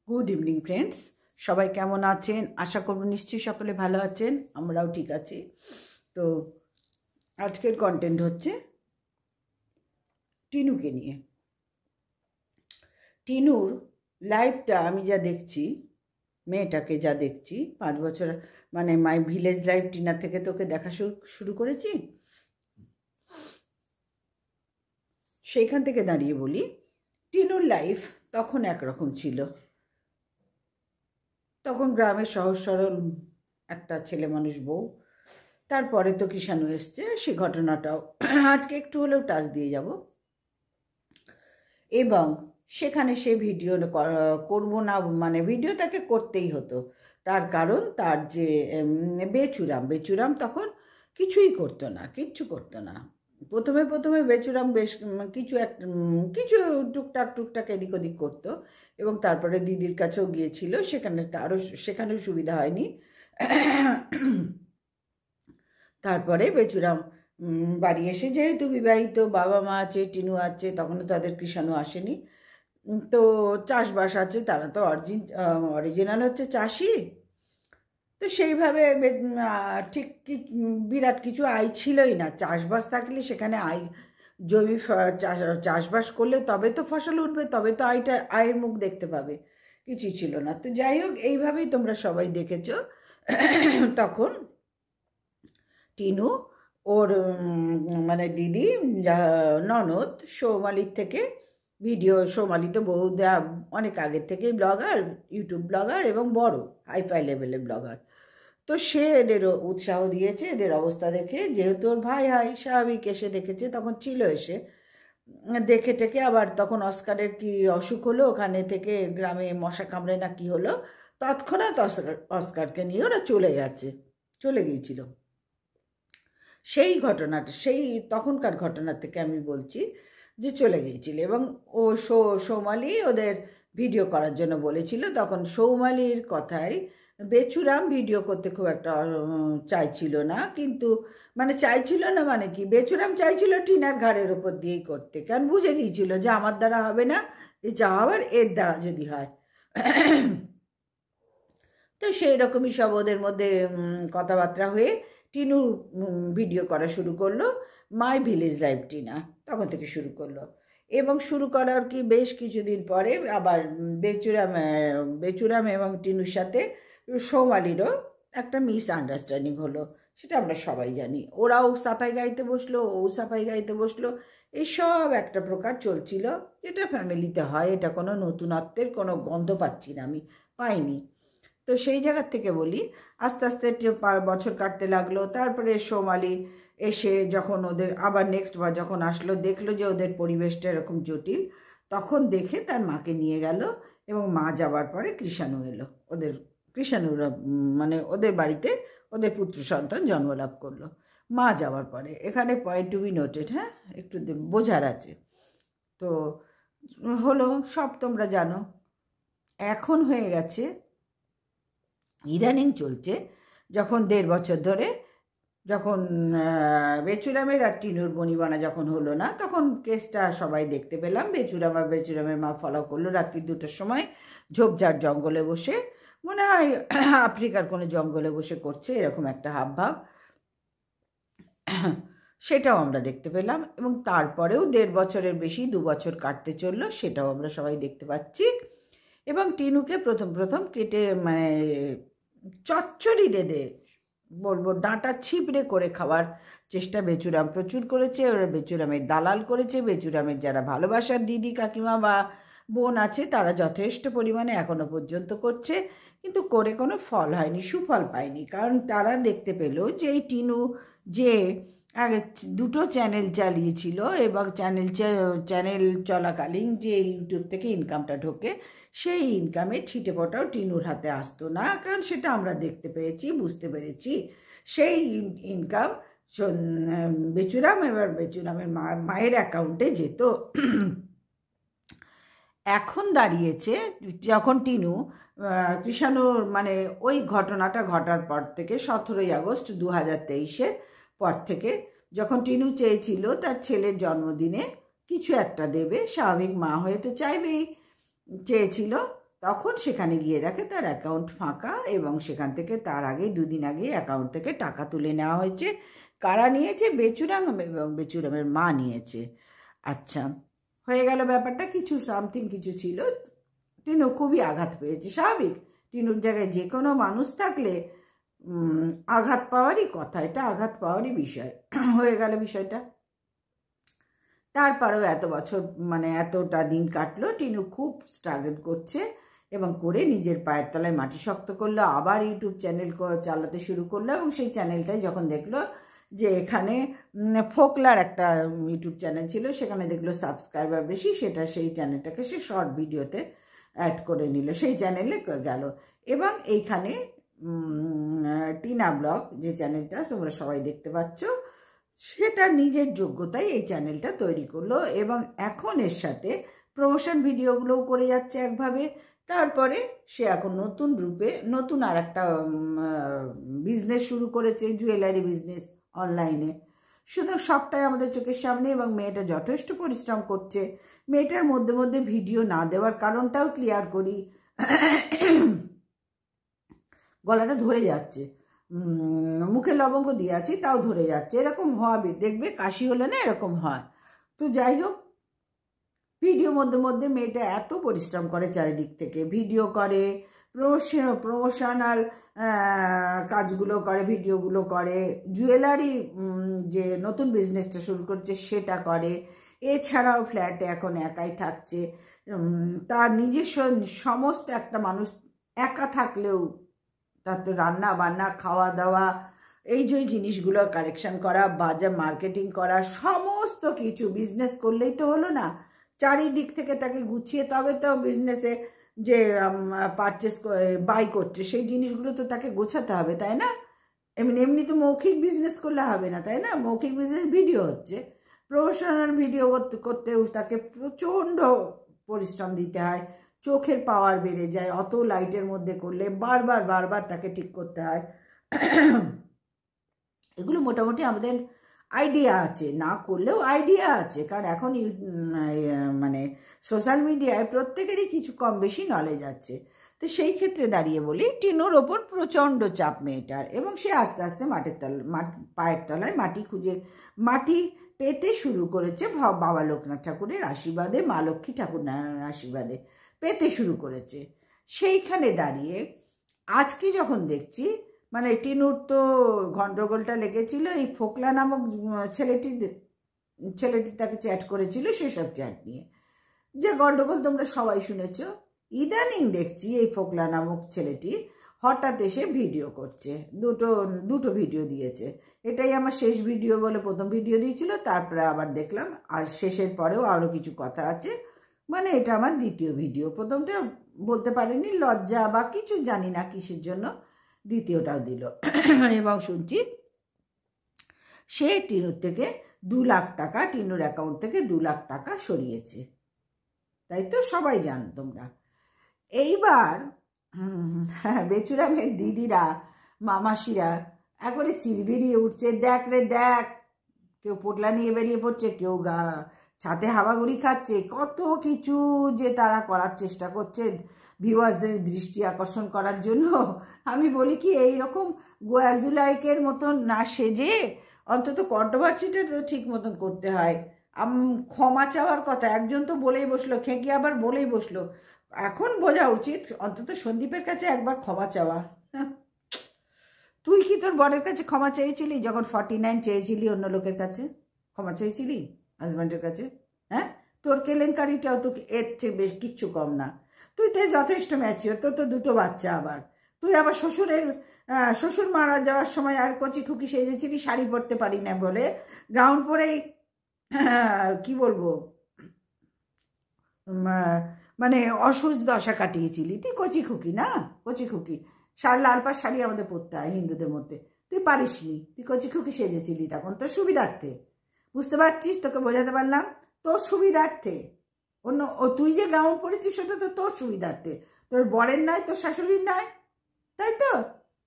Good evening friends, সবাই কেমন আছেন? আশা করব নিশ্চয়ই সকলে ভালো আছেন। আমরাও ঠিক আছি। তো আজকের কন্টেন্ট হচ্ছে টিনুকে নিয়ে। টিনুর লাইফটা আমি যা দেখছি, মেয়েটাকে যা দেখছি, 5 বছর মানে মাই ভিলেজ লাইফ টিনা থেকে তোকে দেখা শুরু করেছি। সেইখান থেকে দাঁড়িয়ে বলি, টিনুর লাইফ তখন একরকম ছিল। তখন গ্রামের সহজ সরল একটা ছেলে মানুষ বউ। তারপরে তো কৃষাণু এসছে, সে ঘটনাটাও আজকে একটু হলেও টাচ দিয়ে যাব। এবং সেখানে সে ভিডিও করব না, মানে ভিডিও তাকে করতেই হতো। তার কারণ তার যে বেচুরাম তখন কিছুই করতো না, কিচ্ছু করতো না। প্রথমে বেচুরাম বেশ কিছু টুকটাক এদিক ওদিক করতো। এবং তারপরে দিদির কাছেও গিয়েছিল, সেখানেও সুবিধা হয়নি। তারপরে বেচুরাম বাড়ি এসে, যেহেতু বিবাহিত, বাবা মা আছে, টিনু আছে, তখনও তাদের কৃষাণু আসেনি। তো চাষবাস আছে, তারা তো অরিজিনাল হচ্ছে চাষি। তো সেইভাবে ঠিক বিরাট কিছু আয় ছিলই না। চাষবাস থাকলে সেখানে জৈবিক চাষবাস করলে তবে তো ফসল উঠবে, তবে তো আয়ের মুখ দেখতে পাবে। কিছুই ছিল না। তো যাই হোক, এইভাবেই তোমরা সবাই দেখেছো। তখন টিনু ওর মানে দিদি ননদ সৌমালির থেকে সৌমালি তো বহুদা অনেক আগের থেকে ব্লগার, ইউটিউব ব্লগার এবং বড় হাইফাই লেভেলের ব্লগার। তো সে এদেরও উৎসাহ দিয়েছে, এদের অবস্থা দেখে। যেহেতু ওর ভাই স্বাভাবিক, এসে দেখেছে, তখন ছিল, এসে দেখে টেকে আবার তখন অস্কারের কি অসুখ হলো, ওখানে থেকে গ্রামে মশা কামড়ে না কি হলো, তৎক্ষণাৎ অস্কারকে নিয়ে ওরা চলে গিয়েছিল। সেই ঘটনাটা, তখনকার ঘটনা থেকে আমি বলছি যে চলে গিয়েছিল। এবং ও সৌমালি ওদের ভিডিও করার জন্য বলেছিল। তখন সৌমালির কথায় বেচুরাম ভিডিও করতে খুব একটা চাইছিল না। কিন্তু চাইছিল না মানে কি, বেচুরাম চাইছিল টিনার ঘাড়ের ওপর দিয়েই করতে, কারণ বুঝে গিয়েছিল যে আমার দ্বারা হবে না, যা হবার এর দ্বারা যদি হয়। তো সেই রকমই সব ওদের মধ্যে কথাবার্তা হয়ে টিনু ভিডিও করা শুরু করলো। মাই ভিলেজ লাইফ টিনা তখন থেকে শুরু করলো। এবং শুরু করার কি বেশ কিছুদিন পরে আবার বেচুরাম এবং টিনুর সাথে সৌমালিরও একটা মিসআন্ডারস্ট্যান্ডিং হলো। সেটা আমরা সবাই জানি। ওরাও সাফাই গাইতে বসলো, ও সাফাই গাইতে বসলো। এইসব একটা প্রকার চলছিল, যেটা ফ্যামিলিতে হয়। এটা কোনো নতুনত্বের কোনো গন্ধ পাচ্ছি না, আমি পাইনি। তো সেই জায়গার থেকে বলি, আস্তে আস্তে বছর কাটতে লাগলো। তারপরে সোমালি এসে যখন ওদের আবার নেক্সট বার যখন আসলো, দেখলো যে ওদের পরিবেশটা এরকম জটিল, তখন দেখে তার মাকে নিয়ে গেল। এবং মা যাবার পরে কৃষাণু এলো। কৃষাণুরা ওদের বাড়িতে ওদের পুত্র সন্তান জন্মলাভ করলো মা যাওয়ার পরে। এখানে পয়েন্ট টু বি নোটেড, হ্যাঁ, একটু বোঝার আছে। তো হলো সব তোমরা জানো। এখন হয়ে গেছে, ইদানিং চলছে, যখন 1.5 বছর ধরে, যখন বেচুরামের আর টিনুর বনিবনা যখন হলো না, তখন কেসটা সবাই দেখতে পেলাম। বেচুরাম আর বেচুরামের মা ফলো করলো রাত্রি 2টার সময়, ঝোপঝাড় জঙ্গলে বসে, মনে হয় আফ্রিকার কোনো জঙ্গলে বসে করছে, এরকম একটা হাবভাব, সেটাও আমরা দেখতে পেলাম। এবং তারপরেও 1.5 বছরের বেশি 2 বছর কাটতে চললো, সেটাও আমরা সবাই দেখতে পাচ্ছি। এবং টিনুকে প্রথম কেটে চচ্চড়ি রেঁধে, বলবো ডাঁটা ছিপড়ে করে খাওয়ার চেষ্টা বেচুরাম প্রচুর করেছে। ওরা বেচুরামের দালাল করেছে। বেচুরামের যারা ভালোবাসার দিদি কাকিমা বা বোন আছে, তারা যথেষ্ট পরিমাণে এখনো পর্যন্ত করছে, কিন্তু করে কোনো ফল হয়নি, সুফল পায়নি। কারণ তারা দেখতে পেল যে এই টিনু যে আগে 2টো চ্যানেল চালিয়েছিল, এবং চ্যানেল চলাকালীন যে ইউটিউব থেকে ইনকামটা ঢোকে, সেই ইনকামে ছিটে ফোটাও টিনুর হাতে আসতো না। কারণ সেটা আমরা দেখতে পেয়েছি, বুঝতে পেরেছি। সেই ইনকাম বেচুরামের মায়ের অ্যাকাউন্টে যেত। এখন দাঁড়িয়েছে, যখন টিনু কৃষাণুর ওই ঘটনাটা ঘটার পর থেকে 17ই আগস্ট 2023-এর পর থেকে, যখন টিনু চেয়েছিল তার ছেলের জন্মদিনে কিছু একটা দেবে, স্বাভাবিক মা হয়ে তো চাইবেই, চেয়েছিল, তখন সেখানে গিয়ে দেখে তার অ্যাকাউন্ট ফাঁকা, এবং সেখান থেকে তার আগে 2 দিন আগে অ্যাকাউন্ট থেকে টাকা তুলে নেওয়া হয়েছে। কারা নিয়েছে? বেচুরাম এবং বেচুরামের মা নিয়েছে। আচ্ছা, হয়ে গেল ব্যাপারটা। কিছু সামথিং কিছু ছিল। টিনু খুবই আঘাত পেয়েছে, স্বাভাবিক। টিনুর জায়গায় যে কোনো মানুষ থাকলে আঘাত পাওয়ারই কথা, এটা আঘাত পাওয়ারই বিষয়। হয়ে গেল বিষয়টা। তারপরেও এত বছর মানে এতটা দিন কাটলো, টিনু খুব স্ট্রাগল করছে এবং করে নিজের পায়ের তলায় মাটি শক্ত করলো। আবার ইউটিউব চ্যানেল চালাতে শুরু করলো, এবং সেই চ্যানেলটাই যখন দেখলো যে এখানে ফোকলার একটা ইউটিউব চ্যানেল ছিল, সেখানে দেখলো সাবস্ক্রাইবার বেশি, সেই চ্যানেলটাকে সে শর্ট ভিডিওতে অ্যাড করে নিল, সেই চ্যানেলে গেল। এবং এইখানে টিনা ব্লগ যে চ্যানেলটা তোমরা সবাই দেখতে পাচ্ছ, সে তার নিজের যোগ্যতায় এই চ্যানেলটা তৈরি করলো, এবং এখন এর সাথে প্রমোশন ভিডিওগুলোও করে যাচ্ছে একভাবে। তারপরে সে এখন নতুন রূপে নতুন আর একটা বিজনেস শুরু করেছে, জুয়েলারি বিজনেস অনলাইনে। শুধু সবটাই আমাদের চোখের সামনে, এবং মেয়েটা যথেষ্ট পরিশ্রম করছে। মেয়েটার মধ্যে মধ্যে ভিডিও না দেওয়ার কারণটাও ক্লিয়ার করি। গলাটা ধরে যাচ্ছে, মুখে লবঙ্গ দিয়ে আছি তাও ধরে যাচ্ছে, এরকম হবে দেখবে, কাশি হলে না এরকম হয়। তো যাই হোক, ভিডিও মধ্যে মধ্যে মেয়েটা এত পরিশ্রম করে, চারিদিক থেকে ভিডিও করে, প্রমোশনাল কাজগুলো করে, ভিডিওগুলো করে, জুয়েলারি যে নতুন বিজনেসটা শুরু করছে সেটা করে। এছাড়াও ফ্ল্যাটে এখন একাই থাকছে, তার নিজস্ব সমস্ত, একটা মানুষ একা থাকলেও তার তো রান্না বান্না, খাওয়া দাওয়া, এই যে জিনিসগুলো কালেকশন করা, বাজার মার্কেটিং করা, সমস্ত কিছু। বিজনেস করলেই তো হলো না, চারিদিক থেকে তাকে গুছিয়ে, তবে তো বিজনেসে যে পারচেস বাই করছে সেই জিনিসগুলো তো তাকে গোছাতে হবে, তাই না? এমনি তো মৌখিক বিজনেস করলে হবে না, তাই না? মৌখিক বিজনেস ভিডিও হচ্ছে, প্রফেশনাল ভিডিও করতেও তাকে প্রচণ্ড পরিশ্রম দিতে হয়, চোখের পাওয়ার বেড়ে যায়, অত লাইটের মধ্যে করলে বারবার তাকে ঠিক করতে হয়। এগুলো মোটামুটি আমাদের আইডিয়া আছে, না করলেও আইডিয়া আছে, কারণ এখন মানে সোশ্যাল মিডিয়ায় প্রত্যেকেরই কিছু কম বেশি নলেজ আছে। তো সেই ক্ষেত্রে দাঁড়িয়ে বলি, টিনুর ওপর প্রচণ্ড চাপ মেয়েটার, এবং সে আস্তে আস্তে পায়ের তলায় মাটি পেতে শুরু করেছে। বাবা লোকনাথ ঠাকুরের আশীর্বাদে, মা লক্ষ্মী ঠাকুরের আশীর্বাদে পেতে শুরু করেছে। সেইখানে দাঁড়িয়ে আজকে যখন দেখছি, মানে টিনুর তো গন্ডগোলটা লেগেছিল এই ফোকলা নামক ছেলেটি তাকে চ্যাট করেছিল, সেসব চ্যাট নিয়ে যে গন্ডগোল তোমরা সবাই শুনেছ। ইদানিং দেখছি এই ফোকলা নামক ছেলেটি হঠাৎ এসে ভিডিও করছে, দুটো ভিডিও দিয়েছে। এটাই আমার শেষ ভিডিও বলে প্রথম ভিডিও দিয়েছিল, তারপরে আবার দেখলাম আর শেষের পরেও আরও কিছু কথা আছে, মানে এটা আমার দ্বিতীয় ভিডিও। প্রথমটা বলতে পারিনি, লজ্জা বা কিছু জানি না কিসের জন্য, দ্বিতীয়টাও দিল। এবং শুনছি সে টিনুর থেকে 2 লাখ টাকা, টিনুর অ্যাকাউন্ট থেকে 2 লাখ টাকা সরিয়েছে, তাই তো? সবাই জানো তোমরা। এইবার বেচুরামের দিদিরা, মামাসিরা একবারে চিরবিরিয়ে উঠছে, দেখ রে দেখ, কেউ পোটলা নিয়ে বেরিয়ে পড়ছে, কেউ ছাতে হাওয়াগুড়ি খাচ্ছে, কত কিছু যে তারা করার চেষ্টা করছে ভিউয়ার্সদের দৃষ্টি আকর্ষণ করার জন্য। আমি বলি কি, এইরকম গোয়াজুলাইকের মতন না সেজে অন্তত কন্ট্রোভার্সিটা তো ঠিক মতন করতে হয়। ক্ষমা চাওয়ার কথা, একজন তো বলেই বসলো, খেঁকি আবার বলেই বসলো। এখন বোঝা উচিত অন্তত সন্দীপের কাছে একবার ক্ষমা চাওয়া। তুই কি তোর বরের কাছে ক্ষমা চেয়েছিলি যখন 49 চেয়েছিলি অন্য লোকের কাছে? ক্ষমা চেয়েছিলি হাজব্যান্ডের কাছে? হ্যাঁ, তোর কেলেঙ্কারিটাও তো এর চেয়ে বেশ কিচ্ছু কম না। তুই তো যথেষ্ট ম্যাচিওর, তোর তো 2টো বাচ্চা, আবার তুই আবার শ্বশুর মারা যাওয়ার সময় আর কচি খুকি সেজেছিলি, শাড়ি পরতে পারি না বলে গাউন পরেই, কি বলবো, মানে অসুস্থ দশা কাটিয়েছিলি। তুই কচি খুকি না, কচি খুকি, লাল পাড় শাড়ি আমাদের পরতে হয় হিন্দুদের মধ্যে, তুই পারিসনি, তুই কচি খুকি সেজেছিলি তখন তোর সুবিধার্থে। বুঝতে পারছিস? তোকে বোঝাতে পারলাম, তোর সুবিধার্থে। তুই যে গাউন পরেছিস সেটা তো তোর সুবিধার্থে, তোর বরের নয়, তোর শাশুড়ির নয়, তাই তো?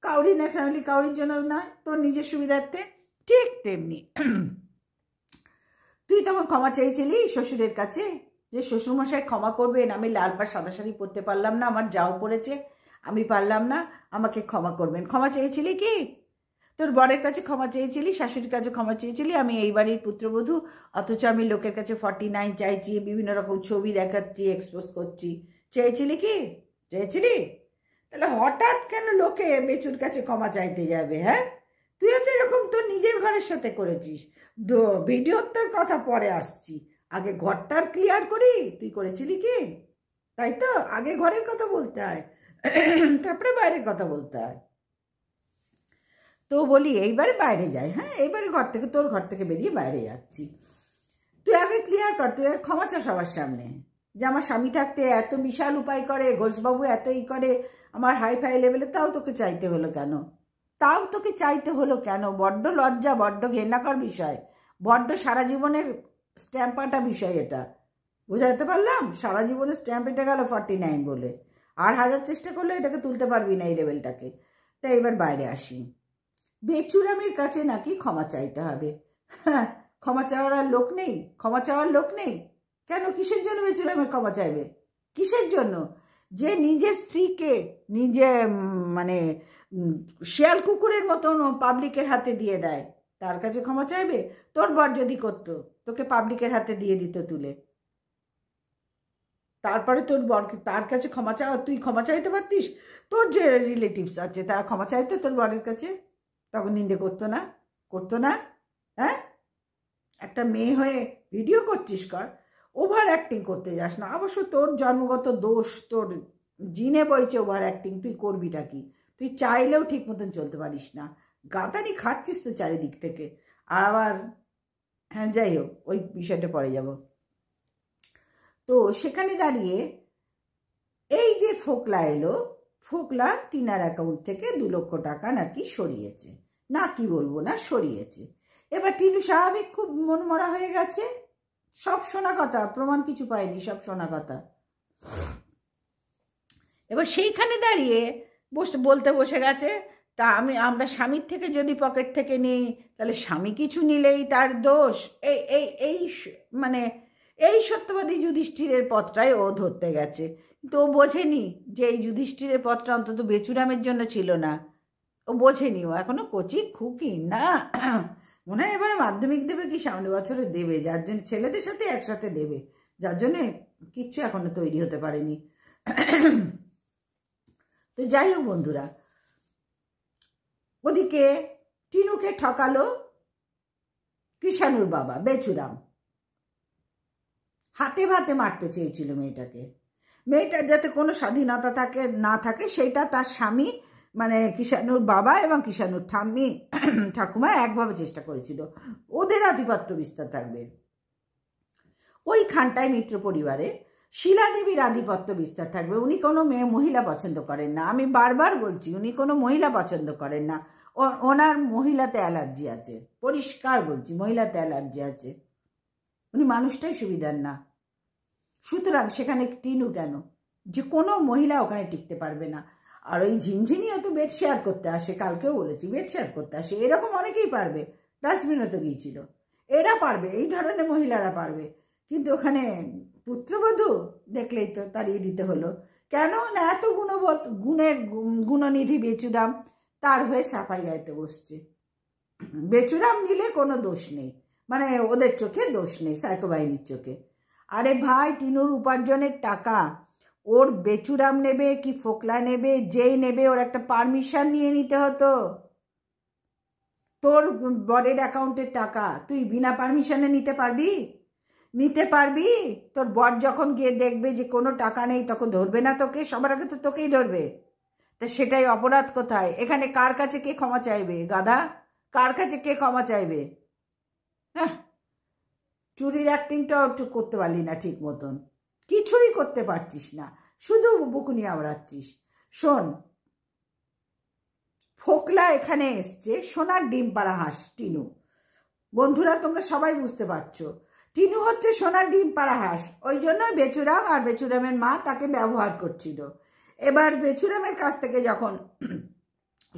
কাউরি নয়, ফ্যামিলি কাউরির জন্য নয়, তোর নিজের সুবিধার্থে। ঠিক তেমনি তুই তখন ক্ষমা চেয়েছিলি শ্বশুরের কাছে যে শ্বশুরমশাই ক্ষমা করবেন, আমি লাল পাড় সাদা শাড়ি পরতে পারলাম না, আমার যাও পড়েছে, আমি পারলাম না, আমাকে ক্ষমা করবেন। ক্ষমা চেয়েছিলি কি? তোর বরের কাছে ক্ষমা চেয়েছিলি, শাশুড়ির কাছে ক্ষমা চেয়েছিলি, আমি এই বাড়ির পুত্রবধূ, অথচ আমি লোকের কাছে 49 চাইছি, বিভিন্ন রকম ছবি দেখাচ্ছি, এক্সপোজ করছি। চেয়েছিলি কি? চেয়েছিলি? তাহলে হঠাৎ কেন লোকে বেচুর কাছে ক্ষমা চাইতে যাবে? হ্যাঁ, তুইও তো এরকম তোর নিজের ঘরের সাথে করেছিস। ভিডিওর তোর কথা পরে আসছি, আগে ঘরটার ক্লিয়ার করি। তুই করেছিলি কি? তাই তো, আগে ঘরের কথা বলতে হয়, তারপরে বাইরের কথা বলতে হয়। তো বলি এইবারে বাইরে যাই। হ্যাঁ, এইবারে ঘর থেকে, তোর ঘর থেকে বেরিয়ে বাইরে যাচ্ছি। তুই আগে ক্লিয়ার কর, তুই ক্ষমা চা সবার সামনে, যে আমার স্বামী থাকতে এত বিশাল উপায় করে, ঘোষবাবু এতই করে, আমার হাই ফাই লেভেলে, তাও তোকে চাইতে হলো কেন? তাও তোকে চাইতে হলো কেন? বড্ড লজ্জা, বড্ড ঘেন্নাকর বিষয়, বড্ড সারা জীবনের স্ট্যাম্পাটা বিষয় এটা। বুঝাতে পারলাম? সারা জীবনের স্ট্যাম্প এটা গেল 49 বলে, আর হাজার চেষ্টা করলে এটাকে তুলতে পারবি না, এই লেভেলটাকে। তাই এবার বাইরে আসি। বেচুরামের কাছে নাকি ক্ষমা চাইতে হবে। হ্যাঁ, ক্ষমা চাওয়ার আর লোক নেই? ক্ষমা চাওয়ার লোক নেই কেন? কিসের জন্য বেচুরামের ক্ষমা চাইবে? কিসের জন্য? যে নিজের স্ত্রীকে নিজে মানে শিয়াল কুকুরের মতন পাবলিকের হাতে দিয়ে দেয়, তার কাছে ক্ষমা চাইবে? তোর বর যদি করতো, তোকে পাবলিকের হাতে দিয়ে দিত তুলে, তারপরে তোর বরকে তার কাছে ক্ষমা চাওয়া, তুই ক্ষমা চাইতে পারতিস? তোর যে রিলেটিভস আছে তারা ক্ষমা চাইতো তোর বরের কাছে, তখন নিন্দে করতো না? করতো না? হ্যাঁ, একটা মেয়ে হয়ে ভিডিও করছিস কর, ওভার অ্যাক্টিং করতে যাস না। অবশ্য তোর জন্মগত দোষ, তোর জিনে বইছে ওভার অ্যাক্টিং, তুই করবিটা কি? তুই চাইলেও ঠিক মতন চলতে পারিস না, গাদানি খাচ্ছিস তো চারিদিক থেকে। আর আবার, হ্যাঁ যাই হোক, ওই বিষয়টা পরে যাব। তো সেখানে দাঁড়িয়ে এই যে ফোকলা এলো, ফোকলা টিনার অ্যাকাউন্ট থেকে 2 লক্ষ টাকা নাকি সরিয়েছে, না কি বলবো না, সরিয়েছে। এবার টিনু স্বাভাবিক খুব মনমরা হয়ে গেছে, সব শোনা কথা, প্রমাণ কিছু পায়নি, সব শোনা কথা। এবার সেইখানে দাঁড়িয়ে বলতে বসে গেছে, তা আমরা স্বামীর থেকে যদি পকেট থেকে নিই, তাহলে স্বামী কিছু নিলেই তার দোষ। এই এই এই মানে এই সত্যবাদী যুধিষ্ঠিরের পথটাই ও ধরতে গেছে। কিন্তু ও বোঝেনি যে এই যুধিষ্ঠিরের পথটা অন্তত বেচুরামের জন্য ছিল না। ও বোঝেনি, ও এখনো কচি খুকি না। মনে হয় এবারে মাধ্যমিক দেবে কি সামনে বছরে দেবে, যার জন্য ছেলেদের সাথে একসাথে দেবে, যার জন্যে কিচ্ছু এখনো তৈরি হতে পারেনি। তো যাই হোক বন্ধুরা, ওদিকে টিনুকে ঠকালো কৃষাণুর বাবা বেচুরাম, হাতে ভাতে মারতে চেয়েছিল মেয়েটাকে। মেয়েটার যাতে কোনো স্বাধীনতা না থাকে সেটা তার স্বামী মানে কৃষাণুর বাবা এবং কৃষাণুর ঠাকুমা একভাবে চেষ্টা করেছিল, ওদের আধিপত্য বিস্তার থাকবে। ওই খানটায় মিত্র পরিবারে শিলা দেবীর আধিপত্য বিস্তার থাকবে। উনি কোনো মহিলা পছন্দ করেন না, আমি বারবার বলছি, উনি কোনো মহিলা পছন্দ করেন না। ওনার মহিলাতে অ্যালার্জি আছে, পরিষ্কার বলছি, মহিলাতে অ্যালার্জি আছে। উনি মানুষটাই সুবিধার না। সুতরাং সেখানে টিনু কেন, যে কোনো মহিলা ওখানে টিকতে পারবে না। আর ওই ঝিনঝিনিও তো বেড শেয়ার করতে আসে, কালকেও বলেছি বেড শেয়ার করতে আসে, এরকম অনেকেই পারবে, ডাস্টবিনও তো গিয়েছিল, এরা পারবে, এই ধরনের মহিলারা পারবে। কিন্তু ওখানে পুত্রবধূ দেখলেই তো তাড়িয়ে দিতে হলো। কেন না, এত গুণনিধি বেচুরাম তার হয়ে সাফাই গাইতে বসছে। বেচুরাম নিলে কোনো দোষ নেই, মানে ওদের চোখে দোষ নেই, সাইকো বাহিনীর চোখে। আরে ভাই, টিনুর উপার্জনের টাকা ওর বেচুরাম নেবে কি ফোকলা নেবে, যেই নেবে ওর একটা পারমিশন নিয়ে নিতে হতো। তোর বরের অ্যাকাউন্টের টাকা তুই বিনা পারমিশনে নিতে পারবি? নিতে পারবি? তোর বর যখন গিয়ে দেখবে যে কোনো টাকা নেই, তখন ধরবে না তোকে? সবার আগে তো তোকেই ধরবে। তা সেটাই অপরাধ কোথায়? এখানে কার কাছে কে ক্ষমা চাইবে গাধা? কার কাছে কে ক্ষমা চাইবে? হ্যাঁ, চুরির অ্যাক্টিংটাও একটু করতে পারলি না ঠিক মতন, কিছুই করতে পারছিস না, শুধু বকুনি আওড়াচ্ছিস। শোন, ফোকলা এখানে এসছে সোনার ডিম পাড়া হাঁস টিনু। বন্ধুরা তোমরা সবাই বুঝতে পারছো, টিনু হচ্ছে সোনার ডিম পাড়া হাঁস। ওই জন্যই বেচুরাম আর বেচুরামের মা তাকে ব্যবহার করছিল। এবার বেচুরামের কাছ থেকে যখন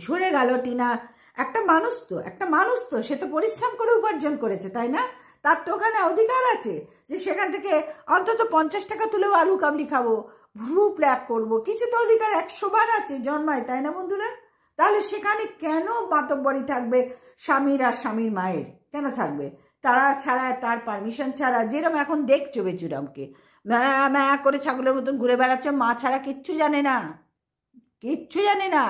সরে গেল টিনা, একটা মানুষ তো সে তো পরিশ্রম করে উপার্জন করেছে, তাই না? তার তো ওখানে অধিকার আছে যে সেখান থেকে অন্তত 50 টাকা তুলেও আলু কাবলি খাবো, ভ্রু প্ল্যাক করবো, কিছু তো অধিকার 100 বার আছে জন্মায়, তাই না বন্ধুরা? তাহলে সেখানে কেন মাতব্বরি থাকবে স্বামীর আর স্বামীর মায়ের? কেন থাকবে? তারা ছাড়া, তার পারমিশন ছাড়া, যেরকম এখন দেখছো বেচুরামকে ম্যা করে ছাগলের মতন ঘুরে বেড়াচ্ছে, মা ছাড়া কিচ্ছু জানে না, কিচ্ছু জানে না।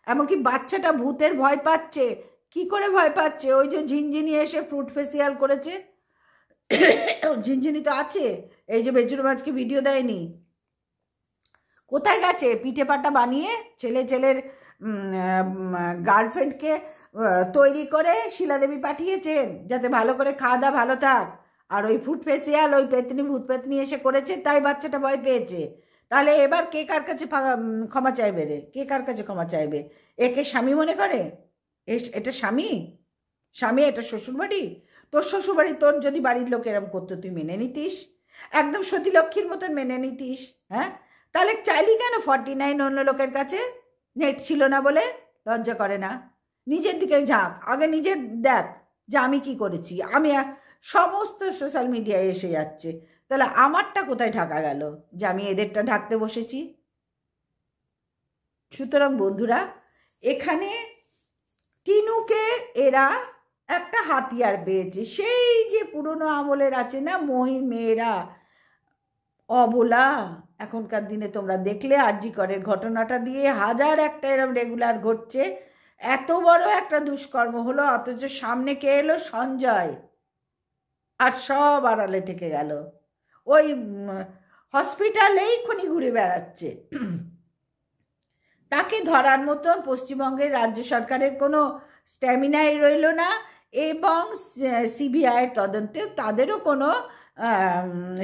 এমনকি বাচ্চাটা ভূতের ভয় পাচ্ছে। কি করে ভয় পাচ্ছে? ওই যে ঝিনঝিনি এসে ফ্রুট ফেসিয়াল করেছে, ঝিনঝিনি তো আছে, এই যে বেচুরাম আজকে ভিডিও দেয়নি, কোথায় গেছে? পিঠে পাটা বানিয়ে ছেলের গার্লফ্রেন্ডকে তৈরি করে শিলাদেবী পাঠিয়েছেন যাতে ভালো করে খাওয়া দাওয়া ভালো থাক, আর ওই ফুড ফেসিয়াল ওই পেতনি ভূত পেতনি এসে করেছে, তাই বাচ্চাটা ভয় পেয়েছে। তাহলে এবার কে কার কাছে ক্ষমা চাইবে রে? কে কার কাছে ক্ষমা চাইবে? একে স্বামী মনে করে? এটা স্বামী? স্বামী এটা শ্বশুরবাড়ি? তোর শ্বশুরবাড়ি, তোর যদি বাড়ির লোক এরম করতো তুই মেনে নিতিস? একদম সতীলক্ষ্মীর মতন মেনে নিতিস? হ্যাঁ, তাহলে চাইলি কেন 49 অন্য লোকের কাছে? নেট ছিল না বলে? লজ্জা করে না? নিজের দিকে ঝাঁক, আগে নিজের দেখ যে আমি কি করেছি। আমি সমস্ত সোশ্যাল মিডিয়ায় এসে যাচ্ছে, তাহলে আমারটা কোথায় ঢাকা গেল যে আমি এদেরটা ঢাকতে বসেছি? সুতরাং বন্ধুরা, এখানে টিনুকে এরা একটা হাতিয়ার পেয়েছে, সেই যে পুরনো আমলের আছে না মেয়েরা অবলা। এখনকার দিনে তোমরা দেখলে আরজি করের ঘটনাটা দিয়ে হাজার একটা এরম রেগুলার ঘটছে। এত বড় একটা দুষ্কর্ম হলো, অথচ সামনে কে এলো? সঞ্জয়, আর সব আড়ালে থেকে গেল। ওই হসপিটালেই খনি ঘুরে বেড়াচ্ছে। তাকে ধরার মতন পশ্চিমবঙ্গের রাজ্য সরকারের কোনো স্ট্যামিনাই রইল না, এবং সিবিআইয়ের তদন্তে তাদেরও কোনো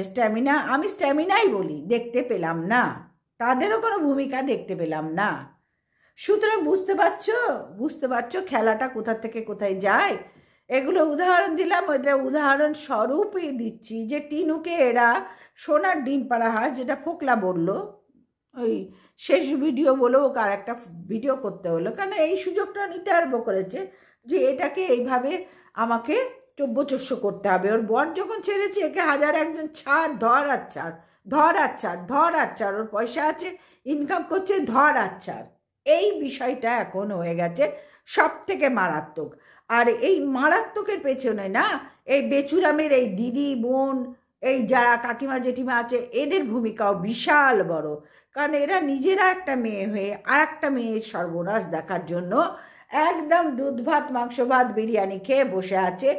স্ট্যামিনা, আমি স্ট্যামিনাই বলি, দেখতে পেলাম না। তাদেরও কোনো ভূমিকা দেখতে পেলাম না। সুতরাং বুঝতে পারছো খেলাটা কোথা থেকে কোথায় যায়। এগুলো উদাহরণ দিলাম, ওদের উদাহরণ স্বরূপই দিচ্ছি যে টিনুকে এরা সোনার ডিম পাড়া হয়, যেটা ফোকলা বললো, ওই শেষ ভিডিও বলে ওকে আর একটা ভিডিও করতে হলো, কারণ এই সুযোগটা নিতে আরম্ভ করেছে যে এটাকে এইভাবে আমাকে চব্যচস্য করতে হবে। ওর বর যখন ছেড়েছে, একে হাজার একজন ছাড়, ধর আর ছাড়, ওর পয়সা আছে, ইনকাম করছে, ধর আর ছাড়। এই বিষয়টা এখন হয়ে গেছে সব থেকে মারাত্মক। আর এই মারাত্মকের পেছনে না এই বেচুরামের এই দিদি বোন, এই যারা কাকিমা জেঠিমা আছে, এদের ভূমিকাও বিশাল বড়। কারণ এরা নিজেরা একটা মেয়ে হয়ে আর একটা মেয়ের সর্বনাশ দেখার জন্য একদম দুধ ভাত মাংস ভাত বিরিয়ানি খেয়ে বসে আছে,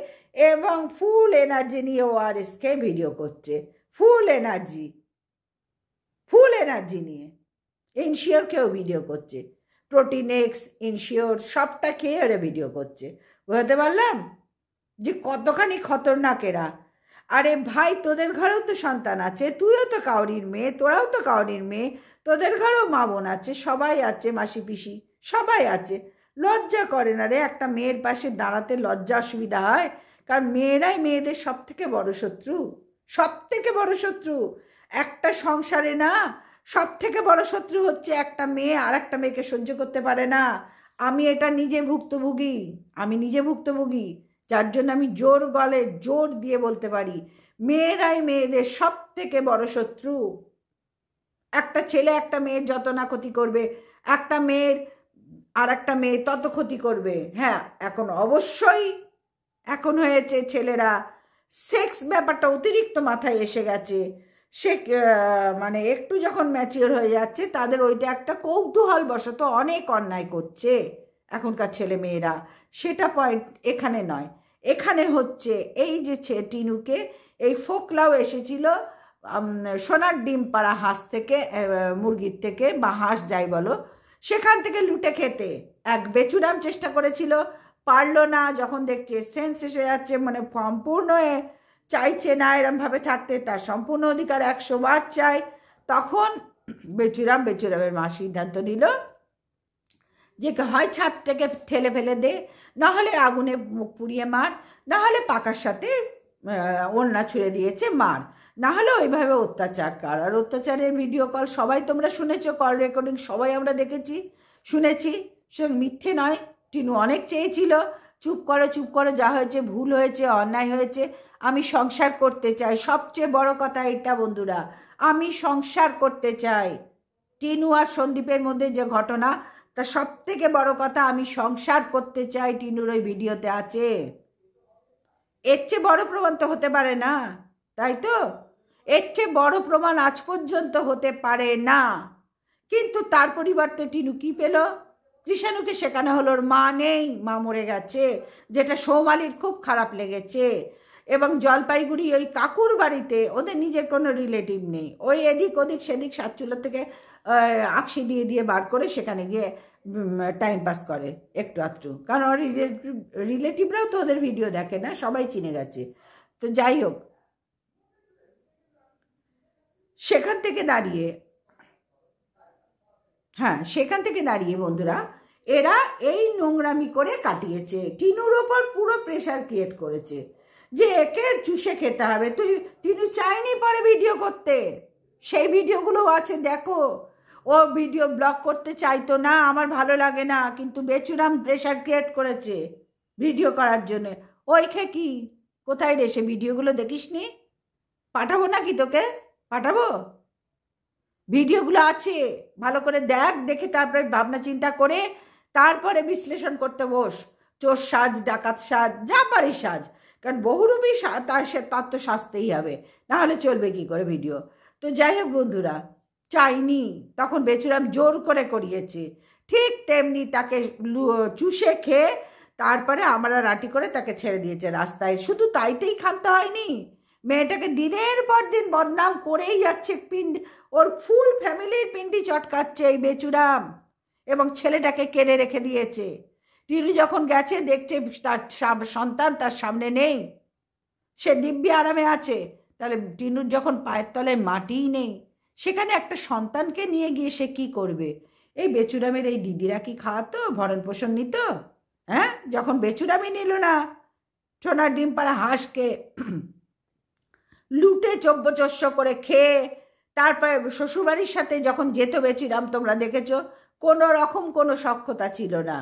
এবং ফুল এনার্জি নিয়ে ওআরএস খেয়ে ভিডিও করছে। ফুল এনার্জি নিয়ে ইনশিওর খেয়েও ভিডিও করছে, প্রোটিন এক্স ইনশিওর সবটা খেয়ে ওরা ভিডিও করছে। বুঝতে পারলাম যে কতখানি খতরনাক এরা। আরে ভাই, তোদের ঘরেও তো সন্তান আছে, তুইও তো কাউরির মেয়ে, তোরাও তো কাউরির মেয়ে, তোদের ঘরেও মা বোন আছে, সবাই আছে, মাসি পিসি সবাই আছে। লজ্জা করে না রে? একটা মেয়ের পাশে দাঁড়াতে লজ্জা অসুবিধা হয়? কারণ মেয়েরাই মেয়েদের সব থেকে বড় শত্রু। একটা সংসারে না সব থেকে বড় শত্রু হচ্ছে একটা মেয়ে আর একটা মেয়েকে সহ্য করতে পারে না। আমি এটা নিজে ভুক্তভোগী, যার জন্য আমি জোর দিয়ে বলতে পারি, মেয়েরাই মেয়েদের সব থেকে বড় শত্রু। একটা ছেলে একটা মেয়ের যত না ক্ষতি করবে, একটা মেয়ের আর একটা মেয়ে তত ক্ষতি করবে। হ্যাঁ, এখন অবশ্যই এখন হয়েছে ছেলেরা সেক্স ব্যাপারটা অতিরিক্ত মাথায় এসে গেছে। সে মানে একটু যখন ম্যাচিওর হয়ে যাচ্ছে, তাদের ওইটা একটা কৌতূহল বশত অনেক অন্যায় করছে এখনকার ছেলে মেয়েরা। সেটা পয়েন্ট এখানে নয়। এখানে হচ্ছে এই যে টিনুকে এই ফোকলাও এসেছিল সোনার ডিম পাড়া হাঁস থেকে, মুরগির থেকে, বা হাঁস যাই বলো, সেখান থেকে লুটে খেতে। এক বেচুরাম চেষ্টা করেছিল, পারলো না। যখন দেখছে সেন্স এসে যাচ্ছে, মানে সম্পূর্ণ চাইছে না এরমভাবে থাকতে, তার সম্পূর্ণ অধিকার 100 বার চাই, তখন বেচুরামের মা সিদ্ধান্ত নিল যে হয় ছাদ থেকে ঠেলে ফেলে দে, নাহলে আগুনে মুখ পুড়িয়ে মার, নাহলে পাকার সাথে ওড়না ছুঁড়ে দিয়েছে মার, নাহলে ওইভাবে অত্যাচার কর। আর অত্যাচারের ভিডিও কল সবাই তোমরা শুনেছো, কল রেকর্ডিং সবাই আমরা দেখেছি শুনেছি, সে মিথ্যে নয়। টিনু অনেক চেয়েছিল চুপ করো, যা হয়েছে ভুল হয়েছে, অন্যায় হয়েছে, আমি সংসার করতে চাই। সবচেয়ে বড় কথা এটা বন্ধুরা, আমি সংসার করতে চাই। টিনু আর সন্দীপের মধ্যে যে ঘটনা, তা সব থেকে বড় কথা, আমি সংসার করতে চাই, টিনুর ওই ভিডিওতে আছে। এর চেয়ে বড় প্রমাণ তো হতে পারে না, তাই তো? এর চেয়ে বড় প্রমাণ আজ পর্যন্ত হতে পারে না। কিন্তু তার পরিবর্তে টিনু কি পেল? কৃষাণুকে শেখানো হলো ওর মা নেই, মা মরে গেছে, যেটা সৌমালির খুব খারাপ লেগেছে। এবং জলপাইগুড়ি ওই কাকুর বাড়িতে ওদের নিজের কোনো রিলেটিভ নেই, ওই এদিক ওদিক সেদিক সাতচুলো থেকে আকশি দিয়ে দিয়ে বার করে সেখানে গিয়ে টাইম পাস করে একটু আধটু, কারণ ওর রিলেটিভরাও তো ওদের ভিডিও দেখে না, সবাই চিনে গেছে। তো যাই হোক, সেখান থেকে দাঁড়িয়ে সেখান থেকে দাঁড়িয়ে বন্ধুরা এরা এই নোংরামি করে কাটিয়েছে, টিনুর ওপর পুরো প্রেশার ক্রিয়েট করেছে যে একে চুষে খেতে হবে। টিনু চাইনি পরে ভিডিও করতে, সেই ভিডিওগুলো আছে দেখো। ও ভিডিও ব্লগ করতে চাইতো না, আমার ভালো লাগে না, কিন্তু বেচুরাম প্রেশার ক্রিয়েট করেছে ভিডিও করার জন্য। ওইখে কি কোথায় রে সে ভিডিওগুলো দেখিসনি? পাঠাবো নাকি তোকে? পাঠাবো, ভিডিওগুলো আছে, ভালো করে দেখ, দেখে তারপরে ভাবনা চিন্তা করে তারপরে বিশ্লেষণ করতে বস। চোর সাজ, ডাকাত সাজ, যা পারিস সাজ, কারণ বহুরূপী তার তো সাজতেই হবে, না হলে চলবে কি করে ভিডিও? তো যাই হোক বন্ধুরা, চাইনি, তখন বেচুরাম জোর করে করিয়েছে, ঠিক তেমনি তাকে চুষে খেয়ে তারপরে আমরা রাটি করে তাকে ছেড়ে দিয়েছে রাস্তায়। শুধু তাইতেই ক্ষান্ত হয়নি, মেয়েটাকে দিনের পর দিন বদনাম করেই যাচ্ছে, ওর ফুল ফ্যামিলির পিন্ডি চটকাচ্ছে এই বেচুরাম, এবং ছেলেটাকে কেড়ে রেখে দিয়েছে। টিনু যখন গেছে দেখছে তার সন্তান তার সামনে নেই, সে দিব্যি আরামে আছে, তাহলে টিনুর যখন পায়ের তলায় মাটিই নেই, সেখানে একটা সন্তানকে নিয়ে গিয়ে সে কি করবে? এই বেচুরামের এই দিদিরা কি খাওয়াতো, ভরণ পোষণ নিত? হ্যাঁ, যখন বেচুরামই নিল না, সোনার ডিম পাড়া হাঁসকে লুটে চব্যচস্য করে খেয়ে তারপরে শ্বশুরবাড়ির সাথে যখন যেত বেচুরাম, তোমরা দেখেছো কোনো রকম কোনো সখ্যতা ছিল না,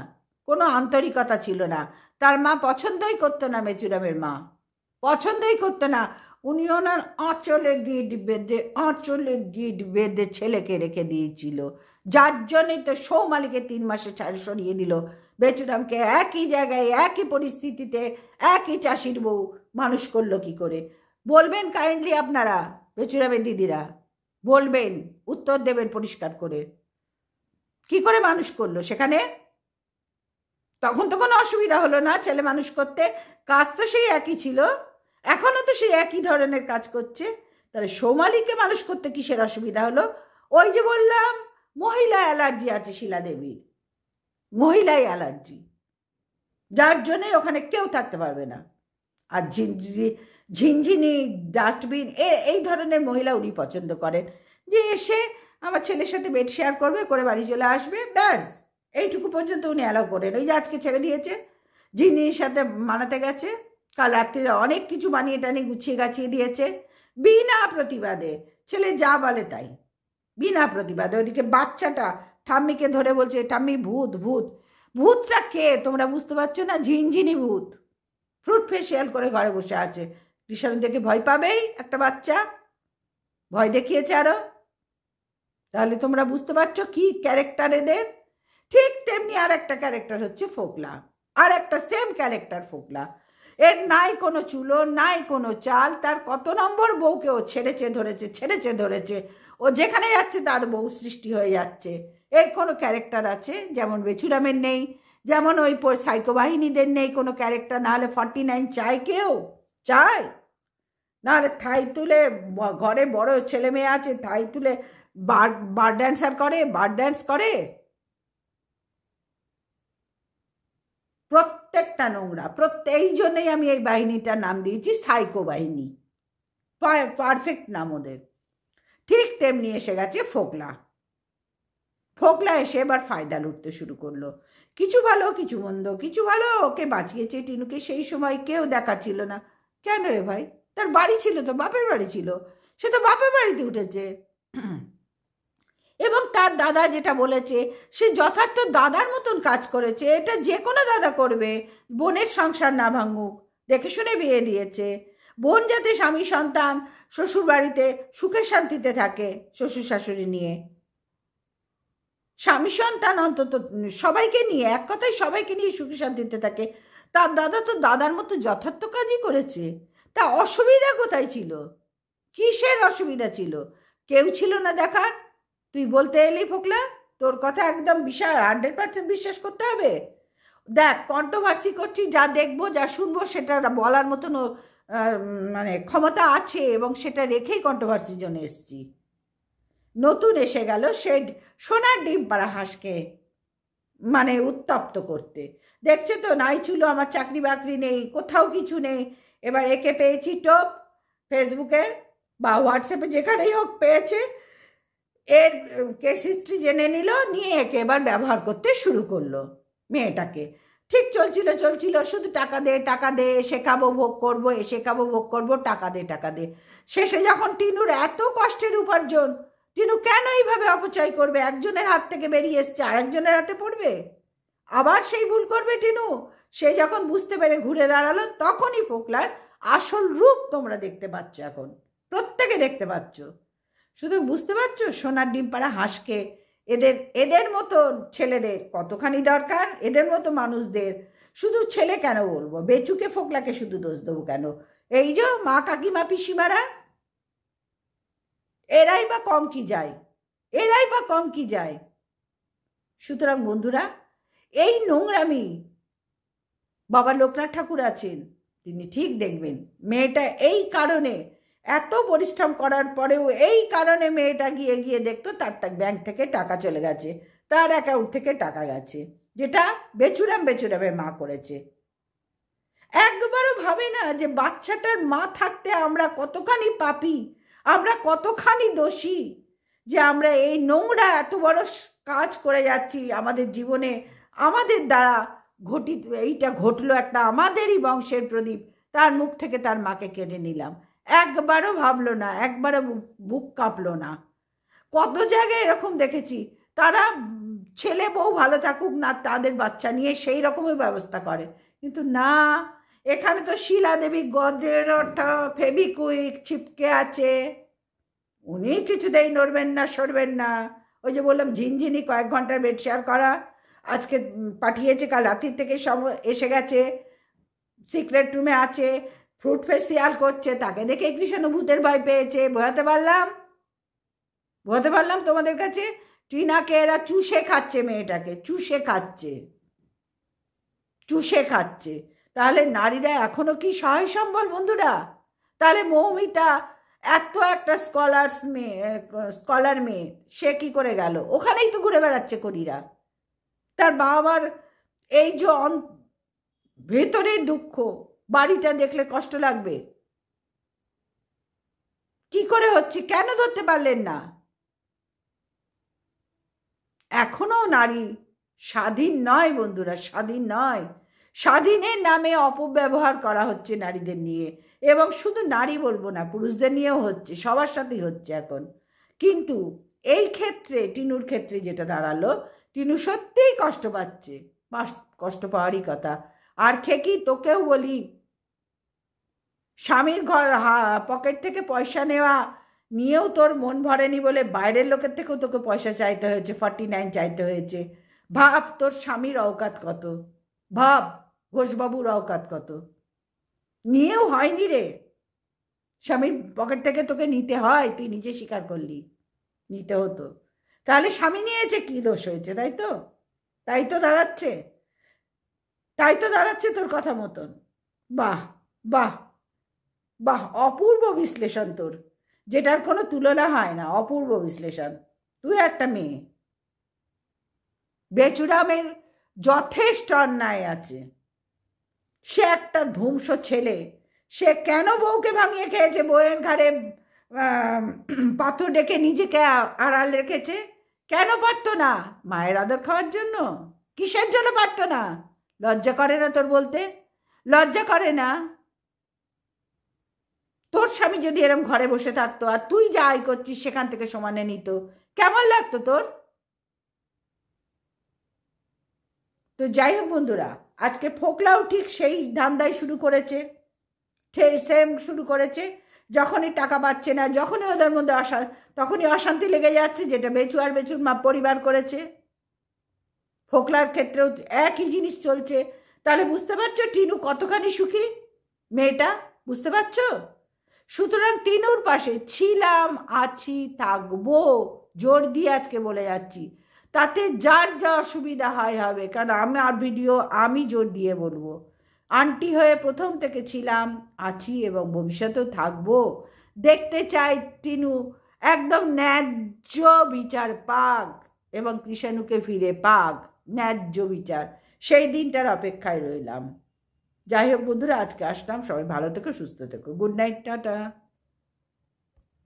কোনো আন্তরিকতা ছিল না। তার মা পছন্দই করতো না, বেচুরামের মা পছন্দই করতো না। উনি ওনার আঁচলে গিট বেঁধে ছেলেকে রেখে দিয়েছিল, যার জন্যই তো সৌমালিকে 3 মাসে সরিয়ে দিল। বেচুরামকে একই জায়গায় একই পরিস্থিতিতে একই চাষির বউ মানুষ করলো কি করে? বলবেন কাইন্ডলি আপনারা, বেচুরামের দিদিরা বলবেন, উত্তর দেবেন পরিষ্কার করে, কি করে মানুষ করলো সেখানে? তখন তো কোনো অসুবিধা হলো না ছেলে মানুষ করতে, কাজ তো সেই একই ছিল, এখনো তো সেই একই ধরনের কাজ করছে, তাহলে সৌমালিকে মানুষ করতে কিসের অসুবিধা হলো? ওই যে বললাম, মহিলা অ্যালার্জি আছে শিলা দেবীর, মহিলাই অ্যালার্জি, যার জন্যে ওখানে কেউ থাকতে পারবে না। আর ঝিনঝিনি, ডাস্টবিন, এই ধরনের মহিলা উনি পছন্দ করেন, যে এসে আমার ছেলের সাথে বেড শেয়ার করবে, করে বাড়ি চলে আসবে, ব্যাস এইটুকু পর্যন্ত উনি অ্যালাউ করেন। ওই যে আজকে ছেড়ে দিয়েছে, ঝিনঝিনির সাথে মানাতে গেছে, কাল রাত্রিরে অনেক কিছু বানিয়ে টানিয়ে গুছিয়ে গাছিয়ে দিয়েছে বিনা প্রতিবাদে, ছেলে যা বলে তাই বিনা প্রতিবাদে। ওদিকে বাচ্চাটা ঠাম্মিকে ধরে বলছে, ঠাম্মি ভূত ভূত। ভূতটা কে তোমরা বুঝতে পারছো না? ঝিনঝিনি ভূত, ফ্রুট ফেসিয়াল করে ঘরে বসে আছে। কৃষাণু দেখে ভয় পাবেই, একটা বাচ্চা ভয় দেখিয়েছে আরো, তাহলে তোমরা বুঝতে পারছো কি ক্যারেক্টার এদের। ঠিক তেমনি আর একটা ক্যারেক্টার হচ্ছে ফোকলা, আর একটা সেম ক্যারেক্টার ফোকলা। এর নাই কোনো চুলো, নাই কোনো চাল, তার কত নম্বর বউকে ও ছেড়েছে ধরেছে, ও যেখানে যাচ্ছে তার বউ সৃষ্টি হয়ে যাচ্ছে। এর কোনো ক্যারেক্টার আছে? যেমন বেচুরামের নেই, যেমন ওই সাইকো বাহিনীদের নেই কোনো ক্যারেক্টার। নাহলে 49 চায় কেউ? চায়? নাহলে থাই তুলে, ঘরে বড় ছেলে মেয়ে আছে, থাই তুলে বার ড্যান্স করে। প্রত্যেকটা নোংরা, এই জন্যই আমি এই বাহিনীটার নাম দিয়েছি সাইকো বাহিনী, পারফেক্ট নাম ওদের। ঠিক তেমনি এসে গেছে ফোকলা এসে এবার ফায়দা লুটতে শুরু করলো। কিছু ভালো কিছু মন্দ, কিছু ভালো ওকে বাঁচিয়েছে টিনুকে, সেই সময় কেউ দেখার ছিল না। কেন রে ভাই? তার বাড়ি ছিল তো, বাপের বাড়ি ছিল, সে তো বাপের বাড়িতে উঠেছে। এবং তার দাদা যেটা বলেছে সে যথার্থ দাদার মতন কাজ করেছে, এটা যে কোনো দাদা করবে। বোনের সংসার না ভাঙুক, দেখে শুনে বিয়ে দিয়েছে। বোন যাতে স্বামী সন্তান শ্বশুর বাড়িতে সুখে শান্তিতে থাকে, শ্বশুর শাশুড়ি নিয়ে, স্বামী সন্তান অন্তত সবাইকে নিয়ে, এক কথায় সবাইকে নিয়ে সুখে শান্তিতে থাকে। তার দাদা তো দাদার মতো যথার্থ কাজই করেছে। তা অসুবিধা কোথায় ছিল? কিসের অসুবিধা ছিল? কেউ ছিল না দেখার? তুই বলতে এলি ফোকলা, তোর কথা একদম 100% বিশ্বাস করতে হবে? দেখ, কন্ট্রোভার্সি করছি, যা দেখবো যা শুনবো সেটা বলার মতন মানে ক্ষমতা আছে, এবং সেটা রেখেই কন্ট্রোভার্সির জন্য এসছি। নতুন এসে গেল সে সোনার ডিম পাড়া হাঁসকে মানে উত্তপ্ত করতে। দেখছে তো, নাই ছিল আমার চাকরি বাকরি নেই, কোথাও কিছু নেই, এবার একে পেয়েছি টপ, ফেসবুকে বা হোয়াটসঅ্যাপে যেখানেই হোক পেয়েছে, এর কেস হিস্ট্রি জেনে নিল, নিয়ে একে এবার ব্যবহার করতে শুরু করলো মেয়েটাকে। ঠিক চলছিল চলছিল, শুধু টাকা দে টাকা দে, শেখাবো ভোগ করবো, এ শেখাবো ভোগ করবো, টাকা দে টাকা দে। শেষে যখন টিনুর এত কষ্টের উপার্জন, টিনু কেন এইভাবে অপচয় করবে? একজনের হাত থেকে বেরিয়ে এসছে আরেকজনের হাতে পড়বে, আবার সেই ভুল করবে টিনু। সে যখন বুঝতে পেরে ঘুরে দাঁড়ালো, তখনই ফোকলার আসল রূপ তোমরা দেখতে পাচ্ছ, এখন প্রত্যেকে দেখতে পাচ্ছ। শুধু বুঝতে পারছো সোনার ডিম পাড়া হাঁসকে, এদের মতো ছেলেদের কতখানি দরকার, এদের মতো মানুষদের। শুধু ছেলে কেন বলবো, বেচুকে ফোকলাকে শুধু দোষ দেবো কেন? এই যে মা কাকিমা পিসিমারা, এরাই বা কম কি যায়, এরাই বা কম কি যায়? সুতরাং বন্ধুরা, এই নোংরামি, বাবা লোকনাথ ঠাকুর আছেন, তিনি ঠিক দেখবেন। মেয়েটা এই কারণে এত পরিশ্রম করার পরেও এই কারণে মেয়েটা গিয়ে গিয়ে দেখতো তার ব্যাংক থেকে টাকা চলে গেছে, তার অ্যাকাউন্ট থেকে টাকা গেছে, যেটা বেচুরামের মা করেছে। একবারও ভাবে না যে বাচ্চাটার মা থাকতে আমরা কতখানি পাপী, আমরা কতখানি দোষী, যে আমরা এই নোংরা এত বড় কাজ করে যাচ্ছি আমাদের জীবনে। আমাদের দ্বারা এইটা ঘটলো, একটা আমাদেরই বংশের প্রদীপ তার মুখ থেকে তার মাকে কেড়ে নিলাম। একবারও ভাবলো না, একবারও বুক কাঁপলো না। কত জায়গায় এরকম দেখেছি, তারা ছেলে বউ ভালো থাকুক না, তাদের বাচ্চা নিয়ে সেই রকমই ব্যবস্থা করে। কিন্তু না, এখানে তো শিলা দেবী গদের ফেবিকুইক ছিপকে আছে, উনি কিছুতেই নড়বেন না সরবেন না। ওই যে বললাম ঝিনঝিনি কয়েক ঘন্টার বেড শেয়ার করা, আজকে পাঠিয়েছে, কাল রাত্রির থেকে সব এসে গেছে, সিক্রেট রুমে আছে, ফ্রুট ফেসিয়াল করছে, তাকে দেখে কৃষ্ণ ভূতের ভয় পেয়েছে। বোঝাতে পারলাম তোমাদের কাছে? টিনাকে এরা চুষে খাচ্ছে, মেয়েটাকে চুষে খাচ্ছে। তাহলে নারীরা এখনো কি সহায় সম্বল বন্ধুরা? তাহলে মৌমিতা এত একটা স্কলার মেয়ে, সে কি করে গেল? ওখানেই তো ঘুরে বেড়াচ্ছে করিরা। তার বাবার এই যে ভেতরের দুঃখ, বাড়িটা দেখলে কষ্ট লাগবে। কি করে হচ্ছে, কেন ধরতে পারলেন না? এখনো নারী স্বাধীন নয় বন্ধুরা, স্বাধীন নয়। স্বাধীনের নামে অপব্যবহার করা হচ্ছে নারীদের নিয়ে, এবং শুধু নারী বলবো না, পুরুষদের নিয়েও হচ্ছে, সবার সাথেই হচ্ছে এখন। কিন্তু এই ক্ষেত্রে, টিনুর ক্ষেত্রে যেটা দাঁড়ালো, টিনু সত্যিই কষ্ট পাচ্ছে, কষ্ট পাওয়ারই কথা। আর খেকি, তোকেও বলি, স্বামীর পকেট থেকে পয়সা নিয়েও তোর মন ভরেনি বলে বাইরের লোকের থেকেও তোকে পয়সা চাইতে হয়েছে, 49 চাইতে হয়েছে। ভাব তোর স্বামীর অওকাত কত, ভাব ঘোষবাবুর অওকাত কত। নিয়েও হয়নি রে, স্বামীর পকেট থেকে তোকে নিতে হয়, তুই নিজে স্বীকার করলি, নিতে হতো। তাহলে স্বামী নিয়েছে, কি দোষ হয়েছে? তাই তো দাঁড়াচ্ছে তোর কথা মতন। বাহ বাহ বাহ, অপূর্ব বিশ্লেষণ তোর, যেটার কোনো তুলনা হয় না, অপূর্ব বিশ্লেষণ। তুই একটা মেয়ে, বেচুরামের যথেষ্ট অন্যায় আছে। সে একটা ধ্বংস ছেলে, সে কেন বউকে ভাঙিয়ে খেয়েছে, বউয়ের ঘাড়ে পাথর ডেকে নিজেকে আড়াল রেখেছে? কেন পারতো না? মায়ের আদর খাওয়ার জন্য? কিসের জন্য পারতো না? লজ্জা করে না তোর বলতে? লজ্জা করে না? তোর স্বামী যদি এরম ঘরে বসে থাকতো আর তুই যা আয় করছিস সেখান থেকে সমানে নিত, কেমন লাগতো তোর? তো যাই হোক বন্ধুরা, আজকে ফোকলাও ঠিক সেই ধান্দায় শুরু করেছে, সেম শুরু করেছে। যখনই টাকা পাচ্ছে না, যখনই ওদের মধ্যে তখনই অশান্তি লেগে যাচ্ছে, যেটা বেচু আর বেচুর মা পরিবার করেছে। ফোকলার ক্ষেত্রেও একই জিনিস চলছে। তাহলে বুঝতে পারছো টিনু কতখানি সুখী মেয়েটা? বুঝতে পারছো? সুতরাং টিনুর পাশে ছিলাম, আছি, থাকবো, জোর দিয়ে আজকে বলে যাচ্ছি। তাতে যার যা অসুবিধা হয় হবে, কারণ আমার ভিডিও আমি জোর দিয়ে বলবো। আন্টি হয়ে প্রথম থেকে ছিলাম, আছি এবং ভবিষ্যতেও থাকবো। দেখতে চাই টিনু একদম ন্যায্য বিচার পাক এবং কৃষাণুকে ফিরে পাক, ন্যায্য বিচার। সেই দিনটার অপেক্ষায় রইলাম। যাই হোক বন্ধুরা, আজকে আসলাম। সবাই ভালো থেকো, সুস্থ থেকো। Good night, tata.